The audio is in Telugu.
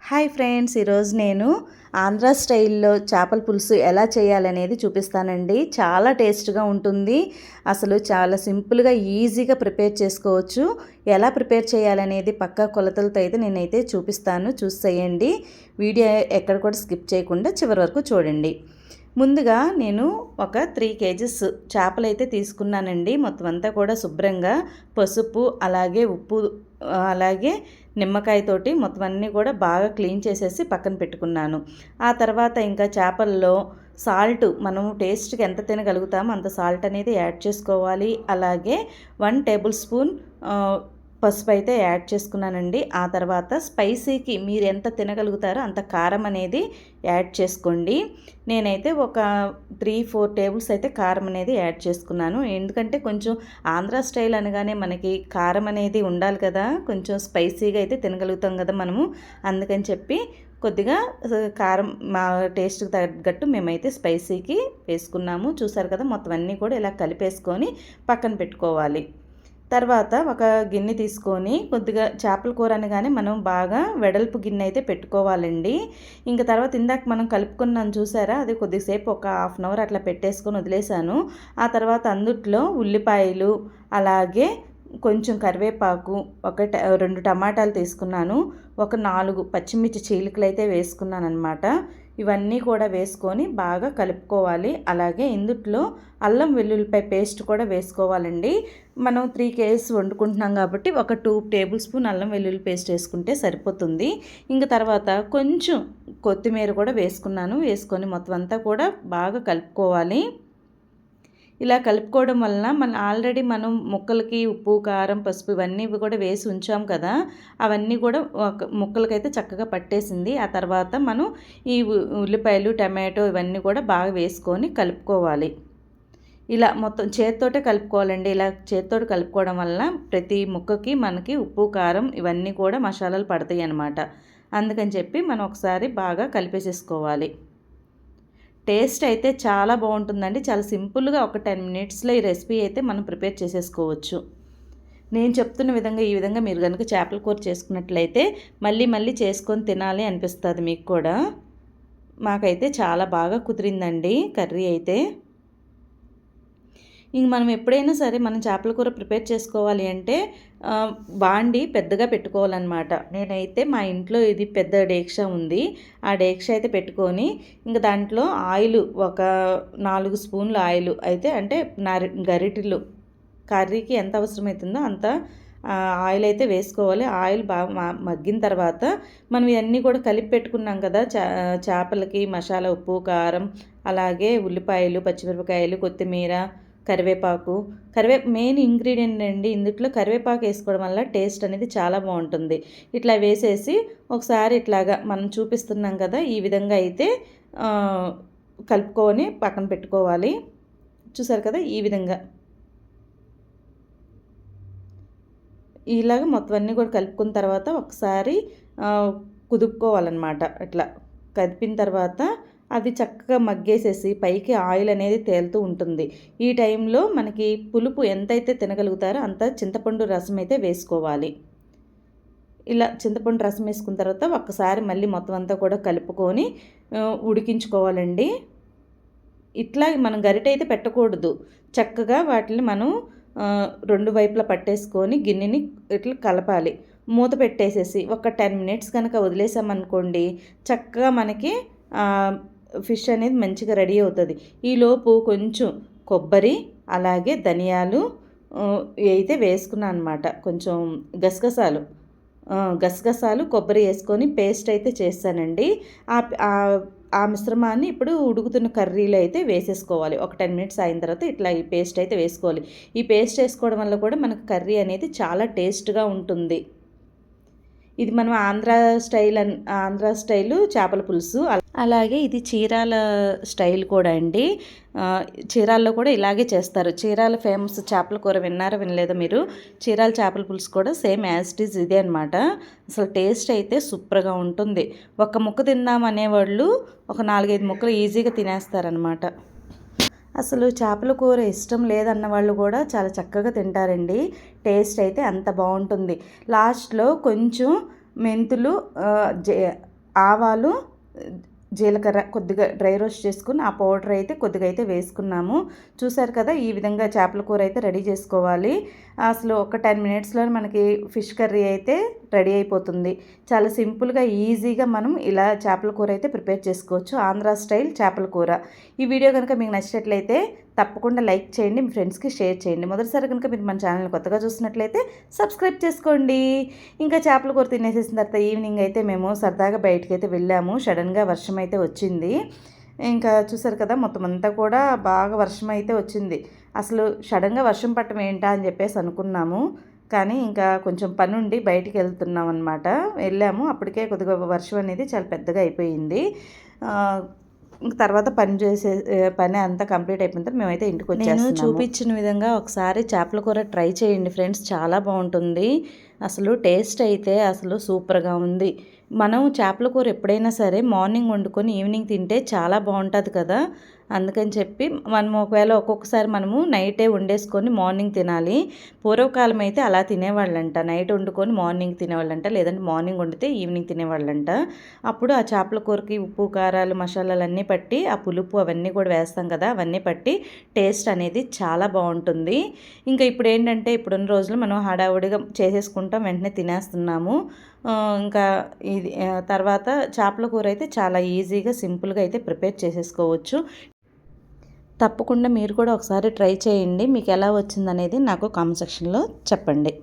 హాయ్ ఫ్రెండ్స్, ఈరోజు నేను ఆంధ్ర స్టైల్లో చేపల పులుసు ఎలా చేయాలనేది చూపిస్తానండి. చాలా టేస్ట్గా ఉంటుంది. అసలు చాలా సింపుల్గా ఈజీగా ప్రిపేర్ చేసుకోవచ్చు. ఎలా ప్రిపేర్ చేయాలనేది పక్కా కొలతలతో అయితే నేనైతే చూపిస్తాను, చూసేయండి. వీడియో ఎక్కడ కూడా స్కిప్ చేయకుండా చివరి వరకు చూడండి. ముందుగా నేను ఒక 3 కేజీస్ చేపలైతే తీసుకున్నానండి. మొత్తం అంతా కూడా శుభ్రంగా పసుపు అలాగే ఉప్పు అలాగే నిమ్మకాయతోటి మొత్తం అన్నీ కూడా బాగా క్లీన్ చేసేసి పక్కన పెట్టుకున్నాను. ఆ తర్వాత ఇంకా చేపల్లో సాల్ట్ మనం టేస్ట్కి ఎంత తినగలుగుతామో అంత సాల్ట్ అనేది యాడ్ చేసుకోవాలి. అలాగే 1 టేబుల్ స్పూన్ పసుపు అయితే యాడ్ చేసుకున్నానండి. ఆ తర్వాత స్పైసీకి మీరు ఎంత తినగలుగుతారో అంత కారం అనేది యాడ్ చేసుకోండి. నేనైతే ఒక 3-4 టేబుల్స్ అయితే కారం అనేది యాడ్ చేసుకున్నాను. ఎందుకంటే కొంచెం ఆంధ్ర స్టైల్ అనగానే మనకి కారం అనేది ఉండాలి కదా, కొంచెం స్పైసీగా అయితే తినగలుగుతాం కదా మనము. అందుకని చెప్పి కొద్దిగా కారం మా టేస్ట్కి తగ్గట్టు మేమైతే స్పైసీకి వేసుకున్నాము. చూసారు కదా, మొత్తం అన్నీ కూడా ఇలా కలిపేసుకొని పక్కన పెట్టుకోవాలి. తర్వాత ఒక గిన్నె తీసుకొని కొద్దిగా చేపల కూర అనగానే మనం బాగా వెడల్పు గిన్నె అయితే పెట్టుకోవాలండి. ఇంకా తర్వాత ఇందాక మనం కలుపుకున్నాం చూసారా, అది కొద్దిసేపు ఒక హాఫ్ అన్ అవర్ అట్లా పెట్టేసుకొని వదిలేసాను. ఆ తర్వాత అందుట్లో ఉల్లిపాయలు అలాగే కొంచెం కరివేపాకు, 2 టమాటాలు తీసుకున్నాను, ఒక 4 పచ్చిమిర్చి చీలికలు అయితే వేసుకున్నాను అనమాట. ఇవన్నీ కూడా వేసుకొని బాగా కలుపుకోవాలి. అలాగే ఇందుట్లో అల్లం వెల్లుల్లిపాయ పేస్ట్ కూడా వేసుకోవాలండి. మనం 3 కేజీస్ వండుకుంటున్నాం కాబట్టి ఒక 2 టేబుల్ స్పూన్ అల్లం వెల్లుల్లి పేస్ట్ వేసుకుంటే సరిపోతుంది. ఇంక తర్వాత కొంచెం కొత్తిమీర కూడా వేసుకొని మొత్తం అంతా కూడా బాగా కలుపుకోవాలి. ఇలా కలుపుకోవడం వలన ఆల్రెడీ మనం ముక్కలకి ఉప్పు కారం పసుపు ఇవన్నీ కూడా వేసి ఉంచాం కదా, అవన్నీ కూడా ముక్కలకైతే చక్కగా పట్టేసింది. ఆ తర్వాత మనం ఈ ఉల్లిపాయలు టమాటో ఇవన్నీ కూడా బాగా వేసుకొని కలుపుకోవాలి. ఇలా మొత్తం చేత్తోటే కలుపుకోవాలండి. ఇలా చేత్తోటి కలుపుకోవడం వల్ల ప్రతి ముక్కకి మనకి ఉప్పు కారం ఇవన్నీ కూడా మసాలాలు పడతాయి అన్నమాట. అందుకని చెప్పి మనం ఒకసారి బాగా కలిపేసేసుకోవాలి. టేస్ట్ అయితే చాలా బాగుంటుందండి. చాలా సింపుల్గా ఒక 10 మినిట్స్లో ఈ రెసిపీ అయితే మనం ప్రిపేర్ చేసేసుకోవచ్చు. నేను చెప్తున్న విధంగా ఈ విధంగా మీరు కనుక చేపల కూర చేసుకున్నట్లయితే మళ్ళీ మళ్ళీ చేసుకొని తినాలి అనిపిస్తుంది మీకు కూడా. మాకైతే చాలా బాగా కుదిరిందండి కర్రీ అయితే. ఇంక మనం ఎప్పుడైనా సరే మనం చేపల కూర ప్రిపేర్ చేసుకోవాలి అంటే బాండి పెద్దగా పెట్టుకోవాలన్నమాట. నేనైతే మా ఇంట్లో ఇది పెద్ద డేక్షా ఉంది. ఆ డేక్షా అయితే పెట్టుకొని ఇంక దాంట్లో ఆయిల్ ఒక 4 స్పూన్ల ఆయిల్ అయితే అంటే గరిటెలు కర్రీకి ఎంత అవసరమవుతుందో అంత ఆయిల్ అయితే వేసుకోవాలి. ఆయిల్ బాగా మగ్గిన తర్వాత మనం ఇవన్నీ కూడా కలిపి పెట్టుకున్నాం కదా, చేపలకి మసాలా ఉప్పు కారం అలాగే ఉల్లిపాయలు పచ్చిమిరపకాయలు కొత్తిమీర కరివేపాకు మెయిన్ ఇంగ్రీడియంట్ అండి. ఇందులో కరివేపాకు వేసుకోవడం వల్ల టేస్ట్ అనేది చాలా బాగుంటుంది. ఇట్లా వేసేసి ఒకసారి ఇట్లాగా మనం చూపిస్తున్నాం కదా, ఈ విధంగా అయితే కలుపుకొని పక్కన పెట్టుకోవాలి. చూసారు కదా, ఈ విధంగా ఇలాగ మొత్తం అన్నీ కూడా కలుపుకున్న తర్వాత ఒకసారి కుదుపుకోవాలన్నమాట. ఇట్లా కదిపిన తర్వాత అది చక్కగా మగ్గేసేసి పైకి ఆయిల్ అనేది తేలుతూ ఉంటుంది. ఈ టైంలో మనకి పులుపు ఎంతైతే తినగలుగుతారో అంత చింతపండు రసం అయితే వేసుకోవాలి. ఇలా చింతపండు రసం వేసుకున్న తర్వాత ఒక్కసారి మళ్ళీ మొత్తం అంతా కూడా కలుపుకొని ఉడికించుకోవాలండి. ఇట్లా మనం గరిటె అయితే పెట్టకూడదు. చక్కగా వాటిని మనం 2 వైపులా పట్టేసుకొని గిన్నెని ఇట్లా కలపాలి. మూత పెట్టేసేసి ఒక 10 మినిట్స్ కనుక వదిలేసామనుకోండి, చక్కగా మనకి ఫిష్ అనేది మంచిగా రెడీ అవుతుంది. ఈలోపు కొంచెం కొబ్బరి అలాగే ధనియాలు అయితే వేసుకున్నాను అనమాట. కొంచెం గసగసాలు కొబ్బరి వేసుకొని పేస్ట్ అయితే చేస్తానండి. ఆ మిశ్రమాన్ని ఇప్పుడు ఉడుకుతున్న కర్రీలో అయితే వేసేసుకోవాలి. ఒక 10 మినిట్స్ అయిన తర్వాత ఇట్లా ఈ పేస్ట్ అయితే వేసుకోవాలి. ఈ పేస్ట్ వేసుకోవడం వల్ల కూడా మనకు కర్రీ అనేది చాలా టేస్ట్గా ఉంటుంది. ఇది మనం ఆంధ్ర స్టైలు చేపల పులుసు. అలాగే ఇది చీరాల స్టైల్ కూడా అండి. చీరాల్లో కూడా ఇలాగే చేస్తారు. చీరాల ఫేమస్ చేపల కూర విన్నారా వినలేదా మీరు? చీరాల చేపల పులుసు కూడా సేమ్ యాజ్ ఇట్ ఈజ్ ఇదే అనమాట. అసలు టేస్ట్ అయితే సూపర్గా ఉంటుంది. ఒక ముక్క తిందాం అనేవాళ్ళు ఒక 4-5 ముక్కలు ఈజీగా తినేస్తారనమాట. అసలు చేపల కూర ఇష్టం లేదన్న వాళ్ళు కూడా చాలా చక్కగా తింటారండి. టేస్ట్ అయితే అంత బాగుంటుంది. లాస్ట్లో కొంచెం మెంతులు ఆవాలు, జీలకర్ర కొద్దిగా డ్రై రోస్ట్ చేసుకుని ఆ పౌడర్ అయితే కొద్దిగా అయితే వేసుకున్నాము. చూసారు కదా, ఈ విధంగా చేపల కూర అయితే రెడీ చేసుకోవాలి. అసలు ఒక 10 మినిట్స్లో మనకి ఫిష్ కర్రీ అయితే రెడీ అయిపోతుంది. చాలా సింపుల్గా ఈజీగా మనం ఇలా చేపల కూర అయితే ప్రిపేర్ చేసుకోవచ్చు. ఆంధ్ర స్టైల్ చేపల కూర. ఈ వీడియో కనుక మీకు నచ్చినట్లయితే తప్పకుండా లైక్ చేయండి, మీ ఫ్రెండ్స్కి షేర్ చేయండి. మొదటిసారి కనుక మీరు మన ఛానల్ని కొత్తగా చూసినట్లయితే సబ్స్క్రైబ్ చేసుకోండి. ఇంకా చేపల కూర తినేసేసిన తర్వాత ఈవినింగ్ అయితే మేము సరదాగా బయటికి అయితే వెళ్ళాము. సడన్గా వర్షం అయితే వచ్చింది. ఇంకా చూసారు కదా, మొత్తం అంతా కూడా బాగా వర్షం అయితే వచ్చింది. అసలు సడన్గా వర్షం పట్టం ఏంటా అని చెప్పేసి అనుకున్నాము. కానీ ఇంకా కొంచెం పని ఉండి బయటికి వెళ్తున్నాం అనమాట. వెళ్ళాము, అప్పటికే కొద్దిగా వర్షం అనేది చాలా పెద్దగా అయిపోయింది. ఇంక తర్వాత పని అంతా కంప్లీట్ అయిపోయిన తర్వాత మేమైతే ఇంటికి వచ్చేస్తున్నాము. నేను చూపించిన విధంగా ఒకసారి చేపల కూర ట్రై చేయండి ఫ్రెండ్స్, చాలా బాగుంటుంది. అసలు టేస్ట్ అయితే అసలు సూపర్గా ఉంది. మనం చేపల కూర ఎప్పుడైనా సరే మార్నింగ్ వండుకొని ఈవినింగ్ తింటే చాలా బాగుంటుంది కదా. అందుకని చెప్పి మనం ఒకవేళ ఒక్కొక్కసారి మనము నైటే వండేసుకొని మార్నింగ్ తినాలి. పూర్వకాలం అయితే అలా తినేవాళ్ళంట, నైట్ వండుకొని మార్నింగ్ తినేవాళ్ళంట, లేదంటే మార్నింగ్ వండితే ఈవినింగ్ తినేవాళ్ళంట. అప్పుడు ఆ చేపల కూరకి ఉప్పు, కారాలు, మసాలాలు అన్నీ పట్టి, ఆ పులుపు అవన్నీ కూడా వేస్తాం కదా, అవన్నీ పట్టి టేస్ట్ అనేది చాలా బాగుంటుంది. ఇంకా ఇప్పుడు ఏంటంటే ఇప్పుడున్న రోజులు మనం హడావుడిగా చేసేసుకుంటాం, వెంటనే తినేస్తున్నాము. ఇంకా ఇది తర్వాత చేపల కూర అయితే చాలా ఈజీగా సింపుల్గా అయితే ప్రిపేర్ చేసేసుకోవచ్చు. తప్పకుండా మీరు కూడా ఒకసారి ట్రై చేయండి. మీకు ఎలా వచ్చిందనేది నాకు కామెంట్ సెక్షన్లో చెప్పండి.